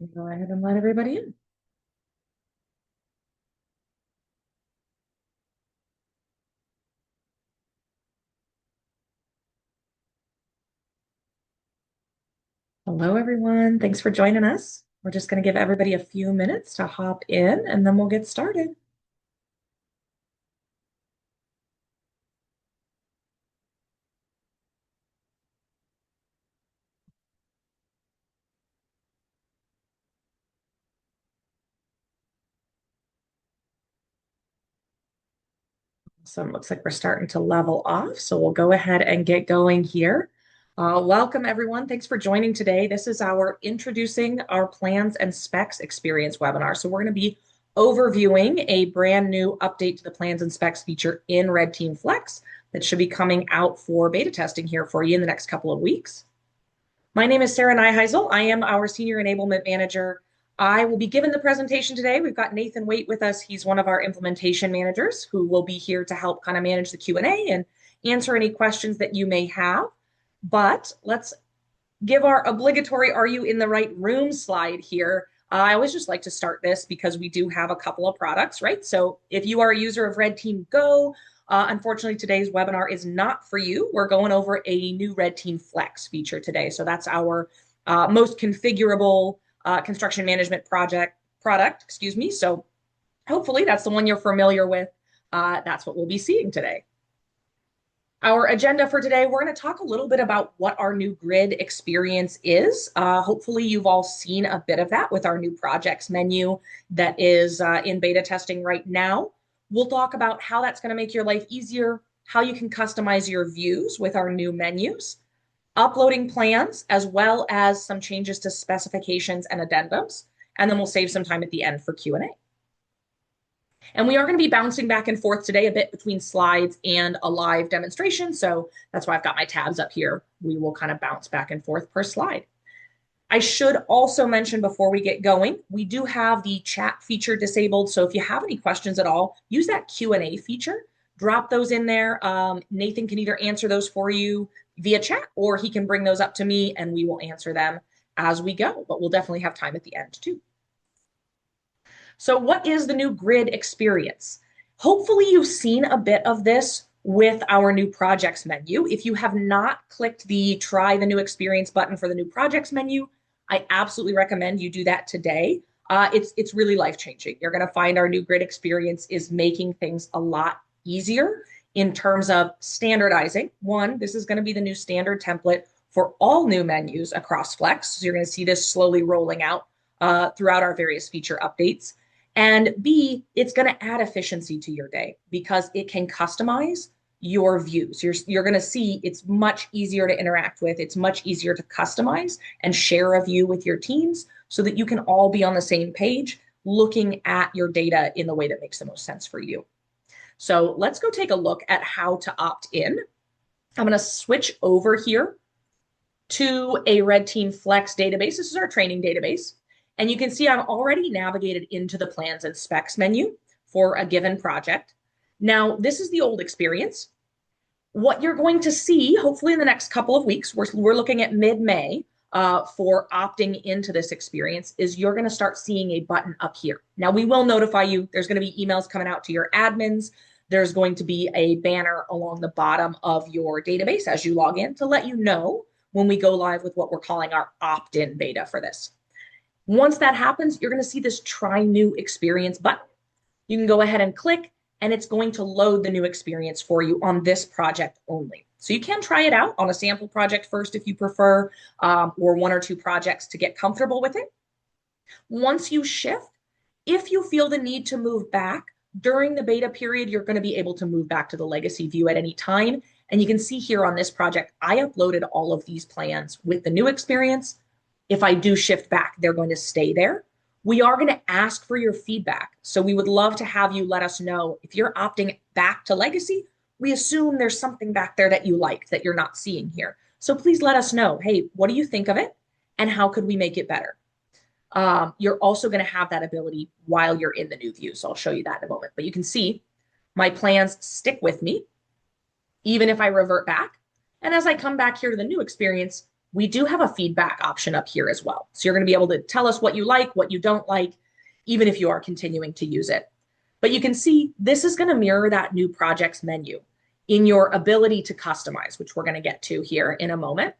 Go ahead and let everybody in. Hello, everyone. Thanks for joining us. We're just going to give everybody a few minutes to hop in and then we'll get started. So it looks like we're starting to level off. So we'll go ahead and get going here. Welcome, everyone. Thanks for joining today. This is our Introducing Our Plans and Specs Experience webinar. So we're going to be overviewing a brand new update to the Plans and Specs feature in RedTeam Flex that should be coming out for beta testing here for you in the next couple of weeks. My name is Sarah Nyheisel. I am our Senior Enablement Manager. I will be giving the presentation today. We've got Nathan Waite with us. He's one of our implementation managers who will be here to help kind of manage the Q&A and answer any questions that you may have. But let's give our obligatory "Are you in the right room" slide here. I always just like to start this because we do have a couple of products, right? So if you are a user of RedTeam Go, unfortunately, today's webinar is not for you. We're going over a new RedTeam Flex feature today. So that's our most configurable construction management product, excuse me. So hopefully that's the one you're familiar with. That's what we'll be seeing today. Our agenda for today, we're going to talk a little bit about what our new grid experience is. Hopefully you've all seen a bit of that with our new projects menu that is in beta testing right now. We'll talk about how that's going to make your life easier, how you can customize your views with our new menus, uploading plans, as well as some changes to specifications and addendums. And then we'll save some time at the end for Q&A. And we are going to be bouncing back and forth today a bit between slides and a live demonstration. So that's why I've got my tabs up here. We will kind of bounce back and forth per slide. I should also mention before we get going, we do have the chat feature disabled. So if you have any questions at all, use that Q&A feature. Drop those in there. Nathan can either answer those for you via chat or he can bring those up to me and we will answer them as we go. But we'll definitely have time at the end too. So what is the new grid experience? Hopefully you've seen a bit of this with our new projects menu. If you have not clicked the try the new experience button for the new projects menu, I absolutely recommend you do that today. It's really life-changing. You're going to find our new grid experience is making things a lot easier in terms of standardizing. One, this is going to be the new standard template for all new menus across Flex. So you're going to see this slowly rolling out throughout our various feature updates. And B, it's going to add efficiency to your day because it can customize your views. You're going to see it's much easier to interact with. It's much easier to customize and share a view with your teams so that you can all be on the same page looking at your data in the way that makes the most sense for you. So let's go take a look at how to opt in. I'm going to switch over here to a RedTeam Flex database. This is our training database. And you can see I'm already navigated into the plans and specs menu for a given project. Now, this is the old experience. What you're going to see, hopefully in the next couple of weeks, we're looking at mid-May for opting into this experience, is you're going to start seeing a button up here. Now, we will notify you. There's going to be emails coming out to your admins. There's going to be a banner along the bottom of your database as you log in to let you know when we go live with what we're calling our opt-in beta for this. Once that happens, you're going to see this try new experience button. You can go ahead and click, and it's going to load the new experience for you on this project only. So you can try it out on a sample project first if you prefer, or one or two projects to get comfortable with it. Once you shift, if you feel the need to move back during the beta period, you're going to be able to move back to the legacy view at any time. And you can see here on this project, I uploaded all of these plans with the new experience. If I do shift back, they're going to stay there. We are going to ask for your feedback. So we would love to have you let us know if you're opting back to legacy. We assume there's something back there that you liked that you're not seeing here. So please let us know, hey, what do you think of it? And how could we make it better? You're also going to have that ability while you're in the new view. So I'll show you that in a moment. But you can see my plans stick with me, even if I revert back. And as I come back here to the new experience, we do have a feedback option up here as well. So you're going to be able to tell us what you like, what you don't like, even if you are continuing to use it. But you can see this is going to mirror that new projects menu in your ability to customize, which we're going to get to here in a moment.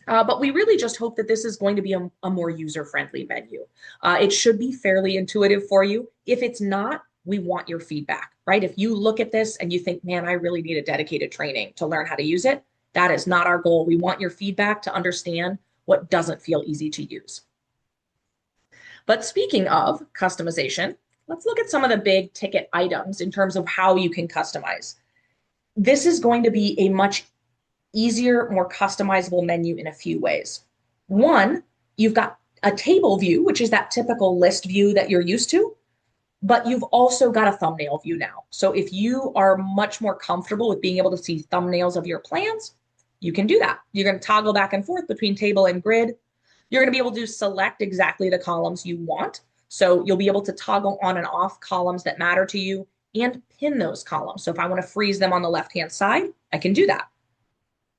But we really just hope that this is going to be a more user-friendly menu. It should be fairly intuitive for you. If it's not, we want your feedback, right? If you look at this and you think, man, I really need a dedicated training to learn how to use it, that is not our goal. We want your feedback to understand what doesn't feel easy to use. But speaking of customization, let's look at some of the big ticket items in terms of how you can customize. This is going to be a much easier, more customizable menu in a few ways. One, you've got a table view, which is that typical list view that you're used to, but you've also got a thumbnail view now. So if you are much more comfortable with being able to see thumbnails of your plans, you can do that. You're going to toggle back and forth between table and grid. You're going to be able to select exactly the columns you want. So you'll be able to toggle on and off columns that matter to you and pin those columns. So if I want to freeze them on the left-hand side, I can do that.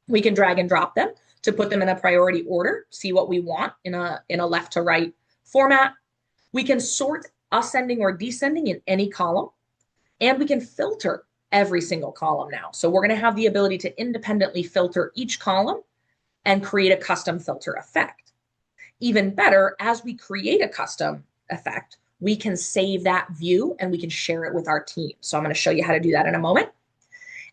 We can drag and drop them to put them in a priority order, see what we want in a left to right format. We can sort ascending or descending in any column, and we can filter every single column now. So we're going to have the ability to independently filter each column and create a custom filter effect. Even better, as we create a custom effect, we can save that view and we can share it with our team. So I'm going to show you how to do that in a moment.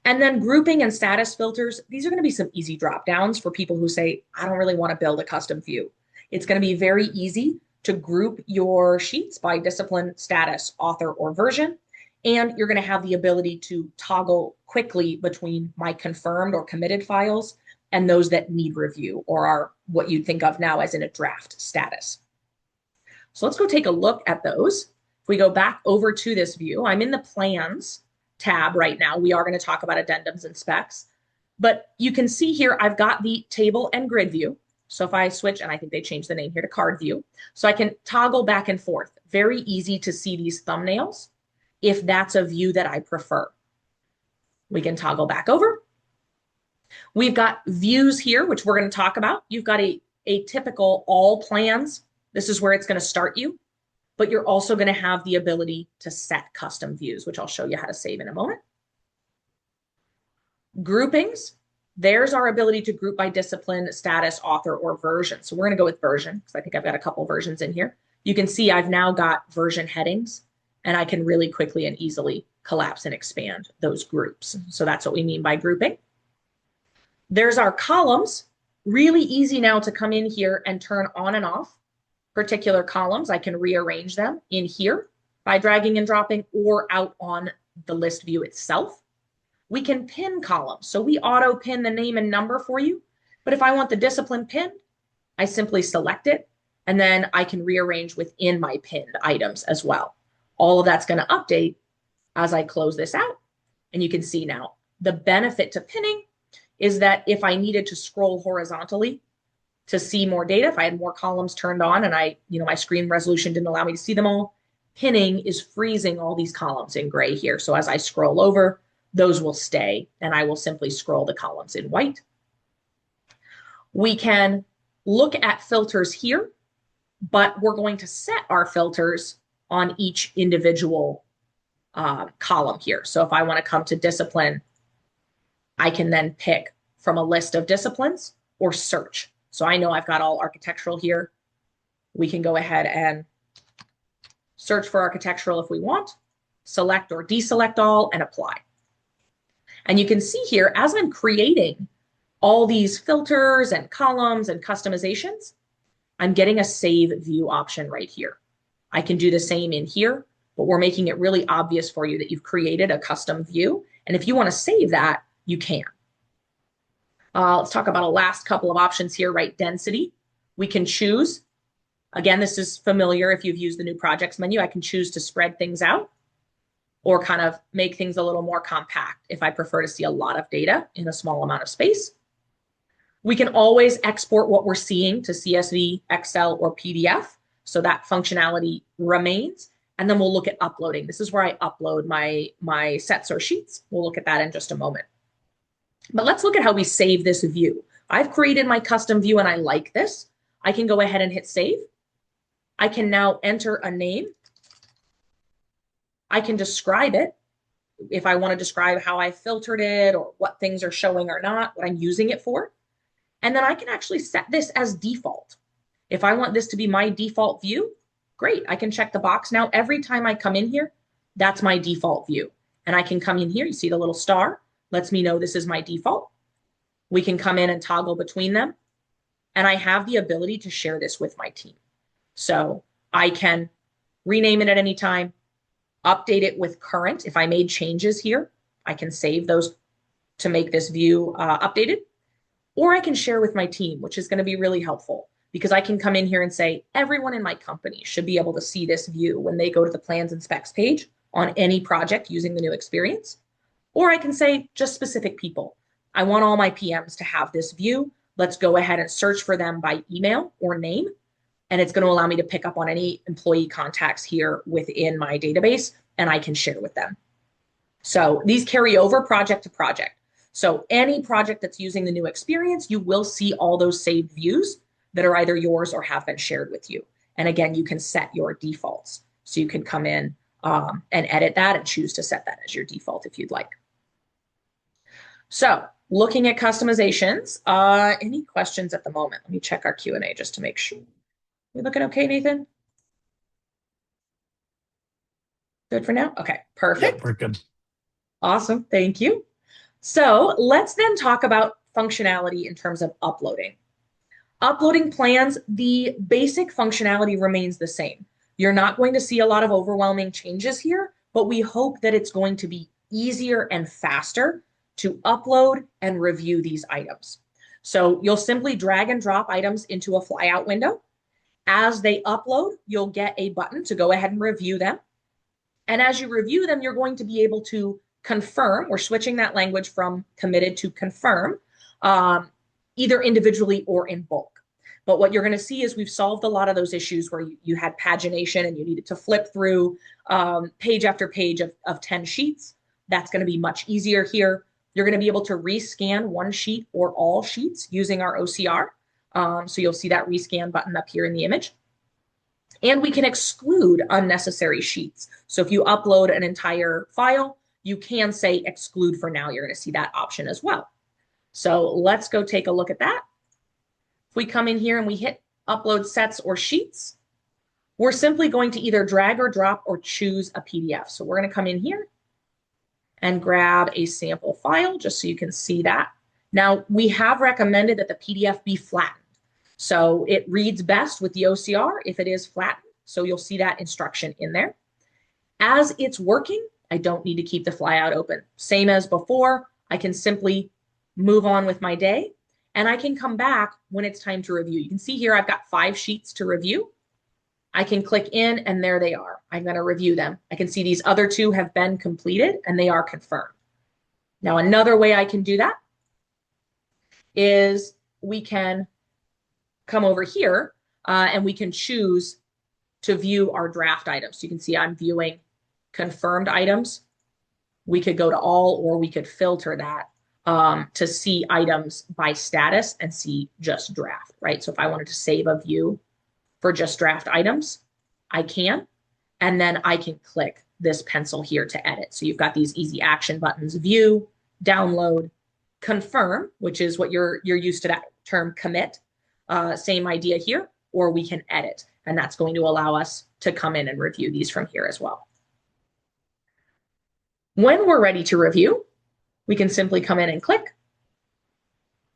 And then grouping and status filters, these are going to be some easy drop downs for people who say, I don't really want to build a custom view. It's going to be very easy to group your sheets by discipline, status, author, or version. And you're going to have the ability to toggle quickly between my confirmed or committed files and those that need review or are what you'd think of now as in a draft status. So let's go take a look at those. If we go back over to this view, I'm in the plans tab right now. We are going to talk about addendums and specs, but you can see here, I've got the table and grid view. So if I switch, and I think they changed the name here to card view, so I can toggle back and forth. Very easy to see these thumbnails if that's a view that I prefer. We can toggle back over. We've got views here, which we're going to talk about. You've got a typical all plans. This is where it's going to start you, but you're also going to have the ability to set custom views, which I'll show you how to save in a moment. Groupings. There's our ability to group by discipline, status, author, or version. So we're going to go with version because I think I've got a couple versions in here. You can see I've now got version headings, and I can really quickly and easily collapse and expand those groups. So that's what we mean by grouping. There's our columns. Really easy now to come in here and turn on and off particular columns. I can rearrange them in here by dragging and dropping or out on the list view itself. We can pin columns. So we auto pin the name and number for you. But if I want the discipline pinned, I simply select it and then I can rearrange within my pinned items as well. All of that's going to update as I close this out. And you can see now the benefit to pinning is that if I needed to scroll horizontally to see more data, if I had more columns turned on and my screen resolution didn't allow me to see them all, pinning is freezing all these columns in gray here. So as I scroll over, those will stay and I will simply scroll the columns in white. We can look at filters here, but we're going to set our filters on each individual column here. So if I want to come to discipline, I can then pick from a list of disciplines or search. So I know I've got all architectural here. We can go ahead and search for architectural if we want, select or deselect all, and apply. And you can see here, as I'm creating all these filters and columns and customizations, I'm getting a save view option right here. I can do the same in here, but we're making it really obvious for you that you've created a custom view. And if you want to save that, you can. Let's talk about a last couple of options here, right? Density. We can choose. Again, this is familiar if you've used the new projects menu. I can choose to spread things out or kind of make things a little more compact if I prefer to see a lot of data in a small amount of space. We can always export what we're seeing to CSV, Excel, or PDF. So that functionality remains. And then we'll look at uploading. This is where I upload my sets or sheets. We'll look at that in just a moment. But let's look at how we save this view. I've created my custom view and I like this. I can go ahead and hit save. I can now enter a name. I can describe it if I want to describe how I filtered it or what things are showing or not, what I'm using it for. And then I can actually set this as default. If I want this to be my default view, great. I can check the box. Now, every time I come in here, that's my default view. And I can come in here. You see the little star lets me know this is my default. We can come in and toggle between them. And I have the ability to share this with my team. So I can rename it at any time, update it with current. If I made changes here, I can save those to make this view updated. Or I can share with my team, which is going to be really helpful because I can come in here and say, everyone in my company should be able to see this view when they go to the plans and specs page on any project using the new experience. Or I can say just specific people. I want all my PMs to have this view. Let's go ahead and search for them by email or name. And it's going to allow me to pick up on any employee contacts here within my database, and I can share with them. So these carry over project to project. So any project that's using the new experience, you will see all those saved views that are either yours or have been shared with you. And again, you can set your defaults. So you can come in and edit that and choose to set that as your default if you'd like. So looking at customizations, any questions at the moment? Let me check our Q&A just to make sure. We looking okay, Nathan? Good for now? Okay, perfect. Yep, we're good. Awesome, thank you. So let's then talk about functionality in terms of uploading. Uploading plans, the basic functionality remains the same. You're not going to see a lot of overwhelming changes here, but we hope that it's going to be easier and faster to upload and review these items. So you'll simply drag and drop items into a flyout window. As they upload, you'll get a button to go ahead and review them. And as you review them, you're going to be able to confirm. We're switching that language from committed to confirm, either individually or in bulk. But what you're going to see is we've solved a lot of those issues where you had pagination and you needed to flip through page after page of 10 sheets. That's going to be much easier here. You're going to be able to rescan one sheet or all sheets using our OCR. So you'll see that rescan button up here in the image. And we can exclude unnecessary sheets. So if you upload an entire file, you can say exclude for now. You're going to see that option as well. So let's go take a look at that. If we come in here and we hit upload sets or sheets, we're simply going to either drag or drop or choose a PDF. So we're going to come in here and grab a sample file just so you can see that. Now, we have recommended that the PDF be flattened. So it reads best with the OCR if it is flattened. So you'll see that instruction in there. As it's working, I don't need to keep the flyout open. Same as before, I can simply move on with my day and I can come back when it's time to review. You can see here I've got 5 sheets to review. I can click in and there they are. I'm going to review them. I can see these other 2 have been completed and they are confirmed. Now, another way I can do that is we can come over here and we can choose to view our draft items. So you can see I'm viewing confirmed items. We could go to all, or we could filter that to see items by status and see just draft, right? So if I wanted to save a view for just draft items, I can, and then I can click this pencil here to edit. So you've got these easy action buttons: view, download, confirm, which is what you're used to, that term commit. Same idea here, or we can edit, and that's going to allow us to come in and review these from here as well. When we're ready to review, we can simply come in and click,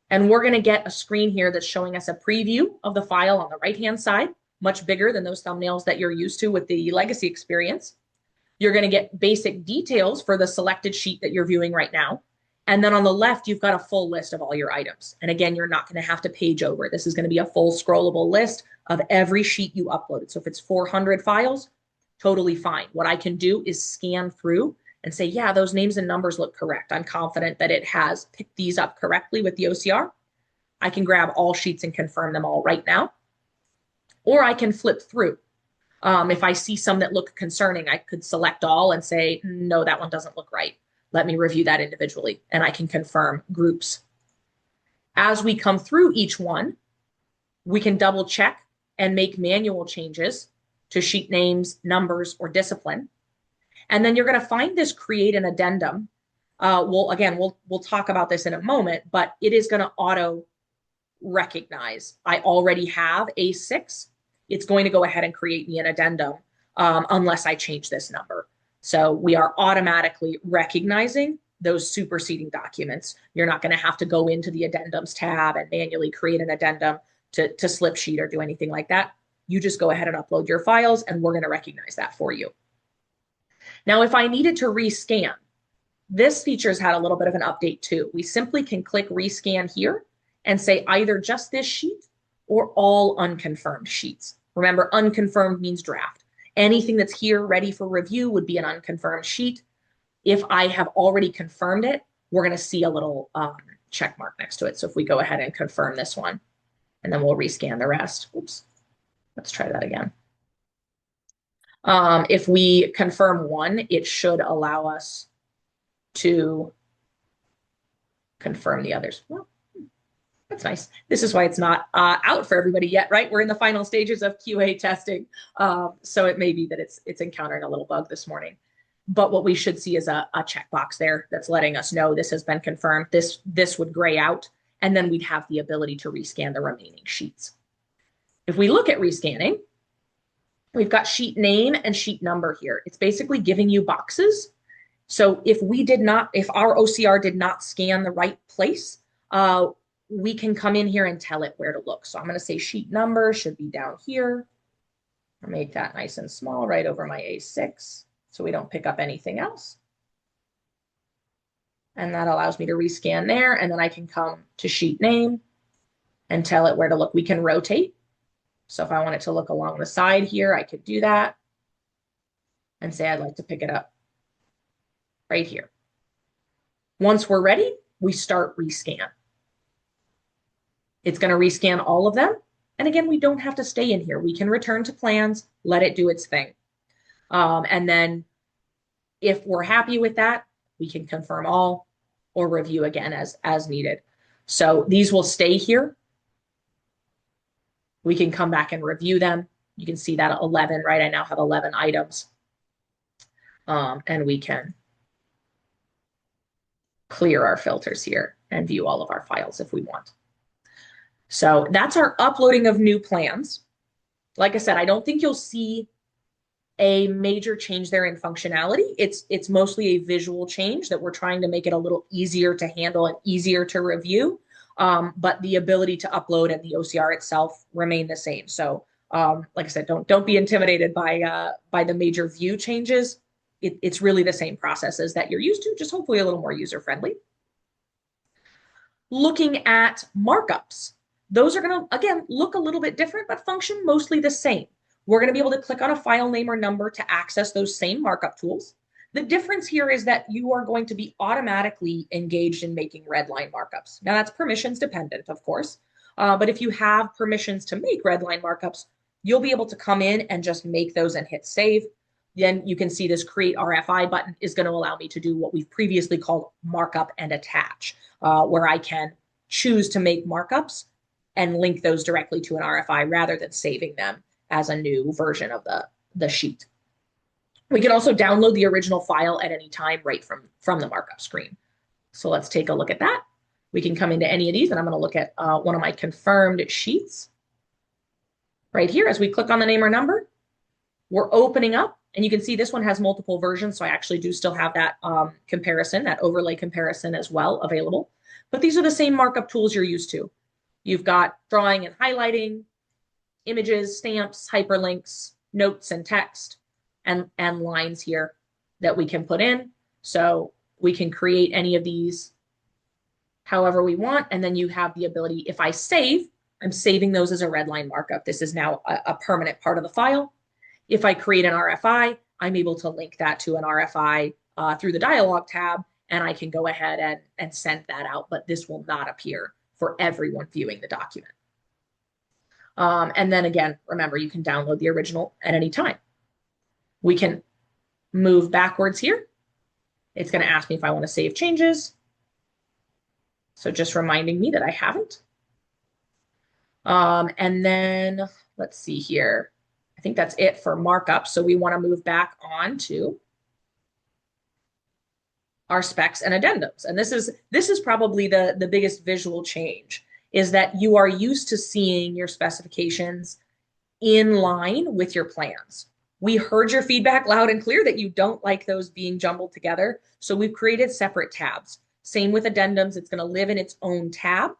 and we're going to get a screen here that's showing us a preview of the file on the right-hand side, much bigger than those thumbnails that you're used to with the legacy experience. You're going to get basic details for the selected sheet that you're viewing right now. And then on the left, you've got a full list of all your items. And again, you're not going to have to page over. This is going to be a full scrollable list of every sheet you uploaded. So if it's 400 files, totally fine. What I can do is scan through and say, yeah, those names and numbers look correct. I'm confident that it has picked these up correctly with the OCR. I can grab all sheets and confirm them all right now. Or I can flip through. If I see some that look concerning, I could select all and say, no, that one doesn't look right. Let me review that individually, and I can confirm groups. As we come through each one, we can double check and make manual changes to sheet names, numbers, or discipline. And then you're going to find this create an addendum. We'll talk about this in a moment, but it is going to auto recognize I already have A6. It's going to go ahead and create me an addendum unless I change this number. So we are automatically recognizing those superseding documents. You're not going to have to go into the addendums tab and manually create an addendum to slip sheet or do anything like that. You just go ahead and upload your files and we're going to recognize that for you. Now, if I needed to rescan, this feature's had a little bit of an update too. We simply can click rescan here and say either just this sheet or all unconfirmed sheets. Remember, unconfirmed means draft. Anything that's here ready for review would be an unconfirmed sheet. If I have already confirmed it, we're going to see a little check mark next to it. So if we go ahead and confirm this one, and then we'll rescan the rest. Oops, let's try that again. If we confirm one, it should allow us to confirm the others. Well, that's nice. This is why it's not out for everybody yet, right? We're in the final stages of QA testing. So it may be that it's encountering a little bug this morning. But what we should see is a checkbox there that's letting us know this has been confirmed. This would gray out, and then we'd have the ability to rescan the remaining sheets. If we look at rescanning, we've got sheet name and sheet number here. It's basically giving you boxes. So if our OCR did not scan the right place, we can come in here and tell it where to look. So I'm going to say sheet number should be down here. I'll make that nice and small right over my A6 so we don't pick up anything else. And that allows me to rescan there. And then I can come to sheet name and tell it where to look. We can rotate. So if I want it to look along the side here, I could do that and say I'd like to pick it up right here. Once we're ready, we start rescan. It's going to rescan all of them. And again, we don't have to stay in here. We can return to plans, let it do its thing. And then if we're happy with that, we can confirm all or review again as needed. So these will stay here. We can come back and review them. You can see that 11, right? I now have 11 items. And we can clear our filters here and view all of our files if we want. So that's our uploading of new plans. Like I said, I don't think you'll see a major change there in functionality. It's mostly a visual change that we're trying to make it a little easier to handle and easier to review. But the ability to upload and the OCR itself remain the same. So like I said, don't be intimidated by the major view changes. It's really the same processes that you're used to, just hopefully a little more user-friendly. Looking at markups. Those are going to, again, look a little bit different, but function mostly the same. We're going to be able to click on a file name or number to access those same markup tools. The difference here is that you are going to be automatically engaged in making redline markups. Now that's permissions dependent, of course, but if you have permissions to make redline markups, you'll be able to come in and just make those and hit save. Then you can see this create RFI button is going to allow me to do what we've previously called markup and attach, where I can choose to make markups and link those directly to an RFI rather than saving them as a new version of the sheet. We can also download the original file at any time right from the markup screen. So let's take a look at that. We can come into any of these, and I'm going to look at one of my confirmed sheets. Right here, as we click on the name or number, we're opening up, and you can see this one has multiple versions, so I actually do still have that comparison, that overlay comparison as well available. But these are the same markup tools you're used to. You've got drawing and highlighting, images, stamps, hyperlinks, notes and text, and lines here that we can put in. So we can create any of these however we want, and then you have the ability, if I save, I'm saving those as a redline markup. This is now a permanent part of the file. If I create an RFI, I'm able to link that to an RFI through the dialog tab, and I can go ahead and send that out, but this will not appear for everyone viewing the document. And then again, remember, you can download the original at any time. We can move backwards here. It's going to ask me if I want to save changes. So just reminding me that I haven't. And then let's see here. I think that's it for markup. So we want to move back on to our specs and addendums. And this is probably the biggest visual change is that you are used to seeing your specifications in line with your plans. We heard your feedback loud and clear that you don't like those being jumbled together. So we've created separate tabs. Same with addendums. It's going to live in its own tab.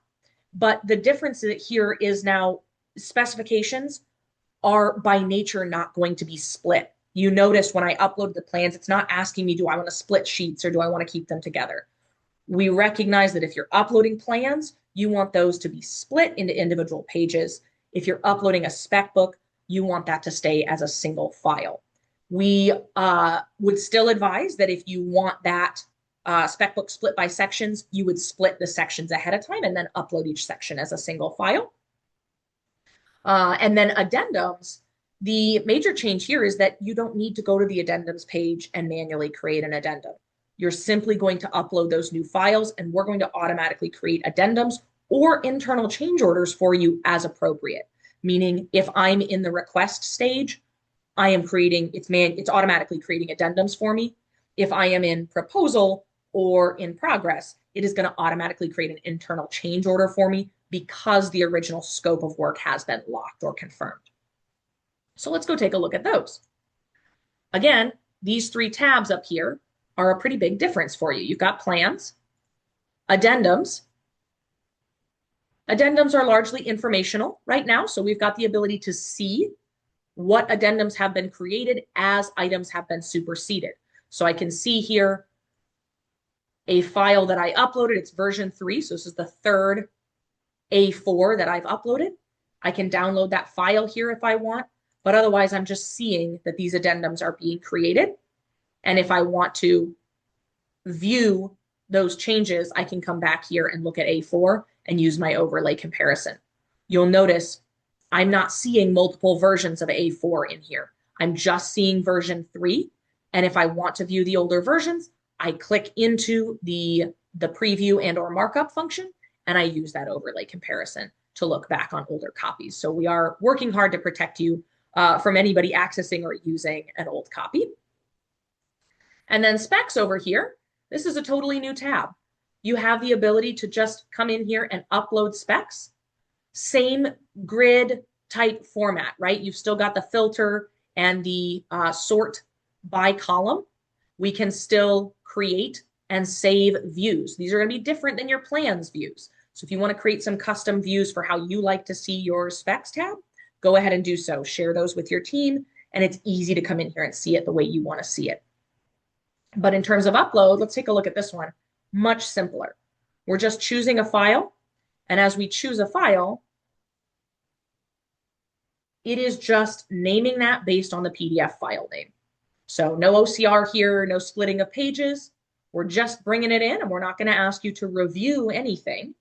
But the difference here is now specifications are by nature not going to be split. You notice when I upload the plans, it's not asking me, do I want to split sheets or do I want to keep them together? We recognize that if you're uploading plans, you want those to be split into individual pages. If you're uploading a spec book, you want that to stay as a single file. We would still advise that if you want that spec book split by sections, you would split the sections ahead of time and then upload each section as a single file. And then addendums, the major change here is that you don't need to go to the addendums page and manually create an addendum. You're simply going to upload those new files and we're going to automatically create addendums or internal change orders for you as appropriate. Meaning if I'm in the request stage, I am creating, it's automatically creating addendums for me. If I am in proposal or in progress, it is going to automatically create an internal change order for me because the original scope of work has been locked or confirmed. So let's go take a look at those. Again, these three tabs up here are a pretty big difference for you. You've got plans, addendums. Addendums are largely informational right now, so we've got the ability to see what addendums have been created as items have been superseded. So I can see here a file that I uploaded, it's version 3, so this is the third A4 that I've uploaded. I can download that file here if I want, but otherwise I'm just seeing that these addendums are being created. And if I want to view those changes, I can come back here and look at A4 and use my overlay comparison. You'll notice I'm not seeing multiple versions of A4 in here. I'm just seeing version 3. And if I want to view the older versions, I click into the preview and or markup function, and I use that overlay comparison to look back on older copies. So we are working hard to protect you from anybody accessing or using an old copy. And then specs over here, this is a totally new tab. You have the ability to just come in here and upload specs. Same grid type format, right? You've still got the filter and the sort by column. We can still create and save views. These are going to be different than your plans views. So if you want to create some custom views for how you like to see your specs tab, go ahead and do so. Share those with your team, and it's easy to come in here and see it the way you want to see it. But in terms of upload, let's take a look at this one. Much simpler. We're just choosing a file, and as we choose a file, it is just naming that based on the PDF file name. So no OCR here, no splitting of pages. We're just bringing it in, and we're not going to ask you to review anything.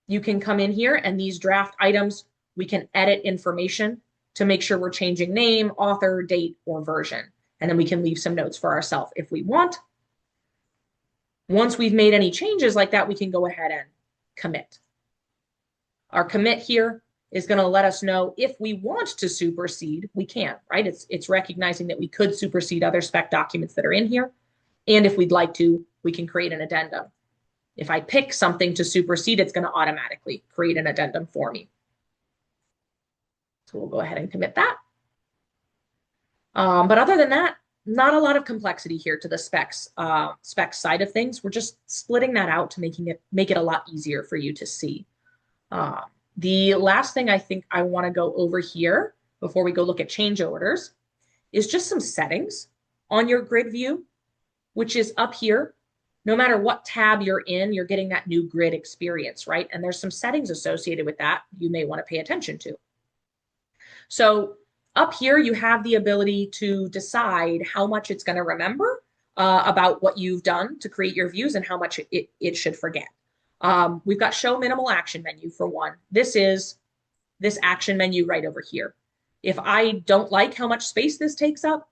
You can come in here, and these draft items, we can edit information to make sure we're changing name, author, date, or version. And then we can leave some notes for ourselves if we want. Once we've made any changes like that, we can go ahead and commit. Our commit here is going to let us know if we want to supersede, we can, right? It's recognizing that we could supersede other spec documents that are in here. And if we'd like to, we can create an addendum. If I pick something to supersede, it's going to automatically create an addendum for me. So we'll go ahead and commit that. But other than that, not a lot of complexity here to the specs side of things. We're just splitting that out to make it a lot easier for you to see. The last thing I think I want to go over here before we go look at change orders is just some settings on your grid view, which is up here. No matter what tab you're in, you're getting that new grid experience, right? And there's some settings associated with that you may want to pay attention to. So up here, you have the ability to decide how much it's going to remember about what you've done to create your views and how much it should forget. We've got show minimal action menu for one. This is this action menu right over here. If I don't like how much space this takes up,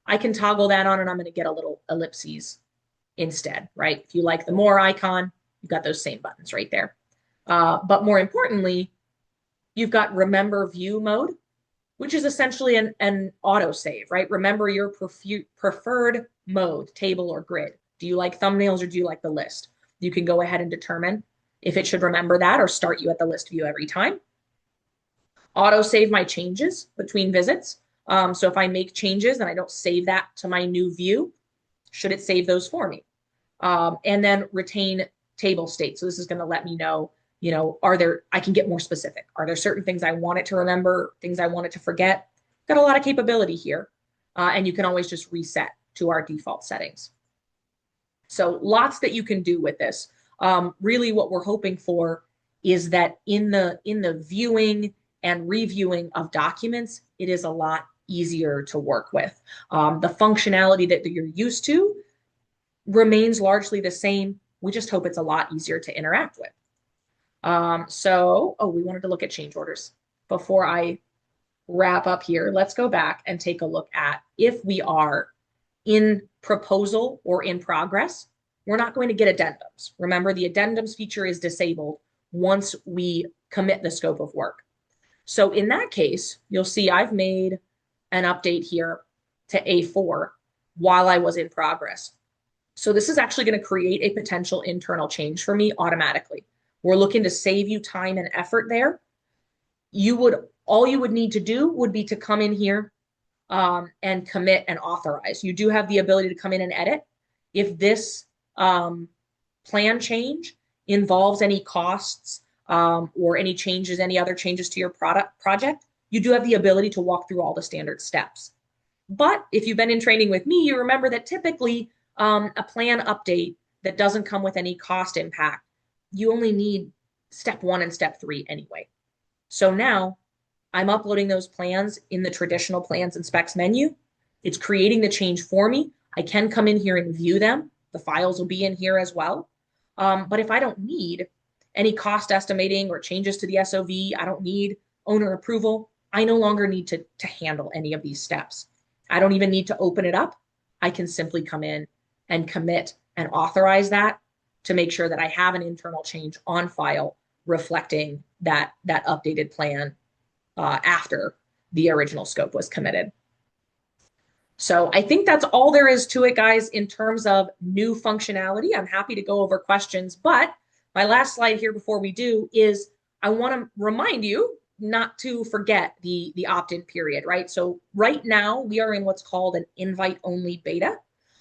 I can toggle that on and I'm going to get a little ellipses instead, right? If you like the more icon, You've got those same buttons right there. But more importantly, you've got remember view mode, which is essentially an auto save, right? Remember your preferred mode, table or grid. Do you like thumbnails or do you like the list? You can go ahead and determine if it should remember that or start you at the list view every time. Auto save my changes between visits. So if I make changes and I don't save that to my new view, should it save those for me? And then retain table state. So this is going to let me know, I can get more specific. Are there certain things I want it to remember, things I want it to forget? Got a lot of capability here. And you can always just reset to our default settings. So lots that you can do with this. Really what we're hoping for is that in the viewing and reviewing of documents, it is a lot easier to work with. The functionality that you're used to remains largely the same. We just hope it's a lot easier to interact with. We wanted to look at change orders. Before I wrap up here, let's go back and take a look at if we are in proposal or in progress, we're not going to get addendums. Remember, the addendums feature is disabled once we commit the scope of work. So in that case, you'll see I've made an update here to A4 while I was in progress. So this is actually going to create a potential internal change for me automatically. We're looking to save you time and effort there. All you would need to do would be to come in here and commit and authorize. You do have the ability to come in and edit. If this plan change involves any costs or any other changes to your project, you do have the ability to walk through all the standard steps. But if you've been in training with me, you remember that typically a plan update that doesn't come with any cost impact, you only need step 1 and step 3 anyway. So now I'm uploading those plans in the traditional plans and specs menu. It's creating the change for me. I can come in here and view them. The files will be in here as well. But if I don't need any cost estimating or changes to the SOV, I don't need owner approval, I no longer need to handle any of these steps. I don't even need to open it up. I can simply come in and commit and authorize that to make sure that I have an internal change on file reflecting that updated plan after the original scope was committed. So I think that's all there is to it, guys, in terms of new functionality. I'm happy to go over questions, but my last slide here before we do is I want to remind you not to forget the opt-in period, right? So right now we are in what's called an invite-only beta,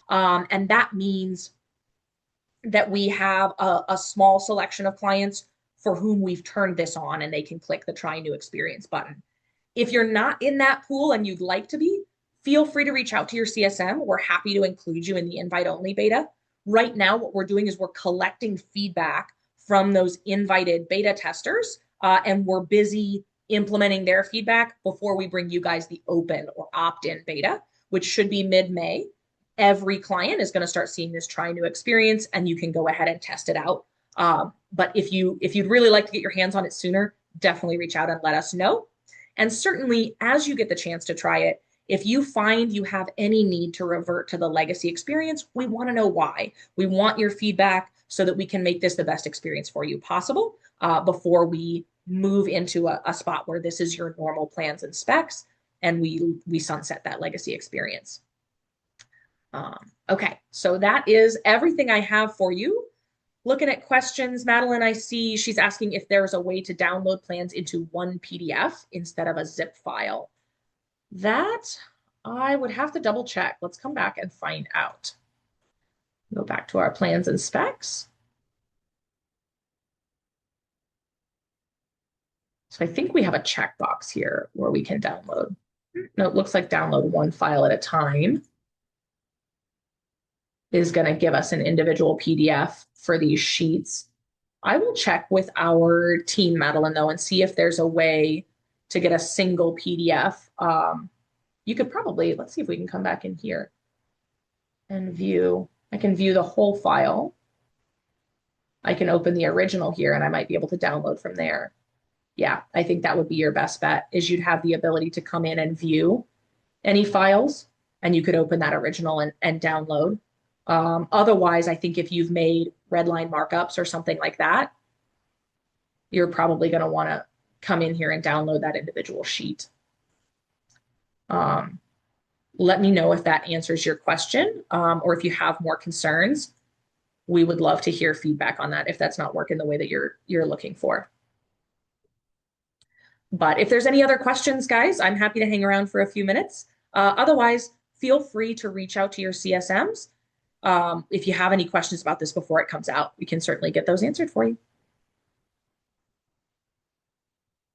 and that means that we have a small selection of clients for whom we've turned this on and they can click the Try New Experience button. If you're not in that pool and you'd like to be, feel free to reach out to your CSM. We're happy to include you in the invite-only beta. Right now, what we're doing is we're collecting feedback from those invited beta testers, and we're busy implementing their feedback before we bring you guys the open or opt-in beta, which should be mid-May. Every client is going to start seeing this Try New Experience, and you can go ahead and test it out. But if you'd really like to get your hands on it sooner, definitely reach out and let us know. And certainly, as you get the chance to try it, if you find you have any need to revert to the legacy experience, we want to know why. We want your feedback so that we can make this the best experience for you possible before we move into a spot where this is your normal plans and specs and we sunset that legacy experience. Okay, so that is everything I have for you. Looking at questions, Madeline, I see she's asking if there's a way to download plans into one PDF instead of a zip file. That I would have to double check. Let's come back and find out. Go back to our plans and specs. So I think we have a checkbox here where we can download. No, it looks like download one file at a time is going to give us an individual PDF for these sheets. I will check with our team, Madeline, though, and see if there's a way to get a single PDF. You could probably, let's see if we can come back in here and view. I can view the whole file. I can open the original here and I might be able to download from there. Yeah, I think that would be your best bet, is you'd have the ability to come in and view any files and you could open that original and download. Otherwise, I think if you've made red line markups or something like that, you're probably going to want to come in here and download that individual sheet. Um, Let me know if that answers your question, or if you have more concerns. We would love to hear feedback on that if that's not working the way that you're looking for. But if there's any other questions, guys, I'm happy to hang around for a few minutes. Otherwise, feel free to reach out to your CSMs. If you have any questions about this before it comes out, we can certainly get those answered for you.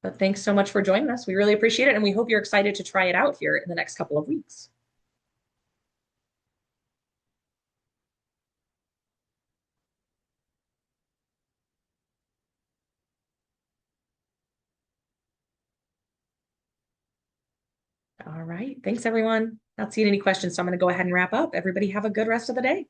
But thanks so much for joining us. We really appreciate it, and we hope you're excited to try it out here in the next couple of weeks. All right. Thanks, everyone. Not seeing any questions, so I'm going to go ahead and wrap up. Everybody have a good rest of the day.